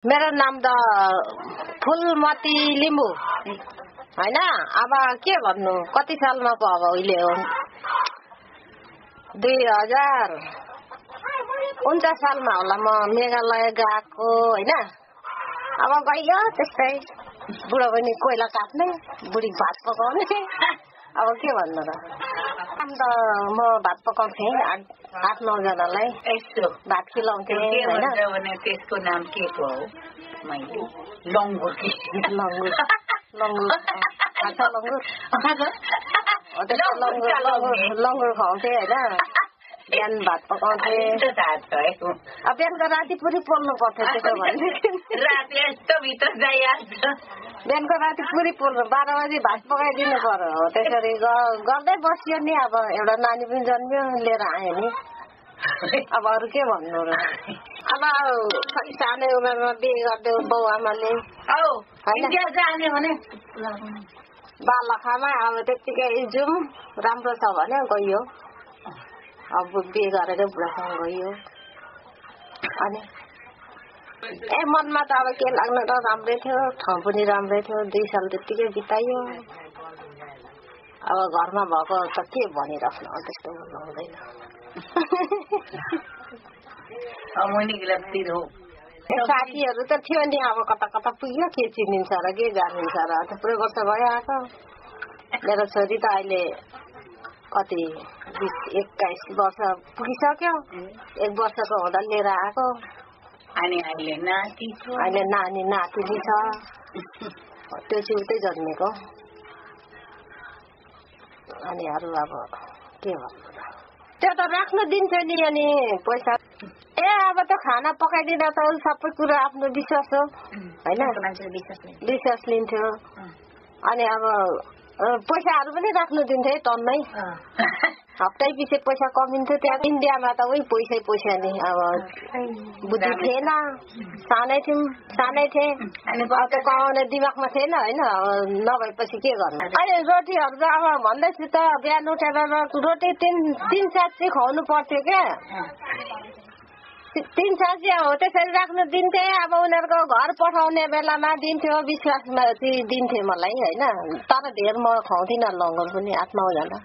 मेरो नाम त फुलमती लिम्बू हैन। अब के भन्नु, कति सालमा पो अब उहिले हो 2049 सालमा होला म मेघालय गएको हैन। अब गइयो त्यस्तै बुढो बहिनी कोइला काट्ने, बुढी भात पकाउने। अब के भन्नु र, काम त म भात पकाउँथे 8-9 जनालाई भात खिलाउँथे हैन। त्यसको नाम के हो? मैले लङ्गुर लङ्गुर लङ्गुर अच्छा लङ्गुर खुवाउँथे हैन। बिहान भात पकाउँथे, अब बिहानको राति पुरी पोल्नु पर्थ्यो। त्यसो भने बिहानको राति पुरी पोल्नु 12 बजी भात पकाइदिनु पर्यो। त्यसरी गर्दै बसियो नि। अब एउटा नानी पनि जन्मियो, लिएर आयो नि। अब अरू के भन्नु र। अब सानै उमेरमा बिहे गरिदियो बाउ आमाले बालखामा। अब त्यतिकै जाउँ राम्रो छ भने गइयो। अब बिहे गरेर बुढासँग गइयो। अनि मनमा त अब के लाग्नु त, राम्रै थियो, ठाउँ पनि राम्रै थियो। 2 साल त्यतिकै बिताइयो। अब घरमा भएको त के भनिराख्नु, त्यस्तो भन्नु हुँदैन। साथीहरू त थियो नि, अब कता कता पुग्यो, के चिनिन्छ र के जानिन्छ र। थुप्रै वर्ष भयो आएको। मेरो छोरी त अहिले कति 20-21 वर्ष पुगिसक्यो। 1 वर्षको हुँदा लिएर आएको। अहिले नानी नातिनी छ। त्यो चाहिँ उतै जन्मेको। अनि अरू अब के भन्नु, त्यो त राख्नु दिन्थ्यो नि। अनि पैसा अब त खाना पकाइदिँदा त सबै कुरा आफ्नो विश्वास हो हैन, विश्वास लिन्थ्यो। अनि अब पैसाहरू पनि राख्नु दिन्थ्यो टन्नै। हप्तै पछि पैसा कमिन्थ्यो। त्यहाँ इन्डियामा त उही पैसा नि। अब बुद्धि थिएन, सानै थिएँ। अनि त्यो कमाउने दिमागमा थिएन हैन। नभएपछि के गर्नु। अहिले रोटीहरू त अब भन्दैछु त, बिहान उठेर रोटी 3 सात चाहिँ खुवाउनु पर्थ्यो क्या। 3 सात चाहिँ हो त्यसरी राख्नु दिन्थे। अब उनीहरूको घर पठाउने बेलामा दिन्थ्यो, विश्वासमा दिन्थे मलाई हैन। तर धेर म खुवाउँथिनँ लङ्गुर पनि 8-9 जना।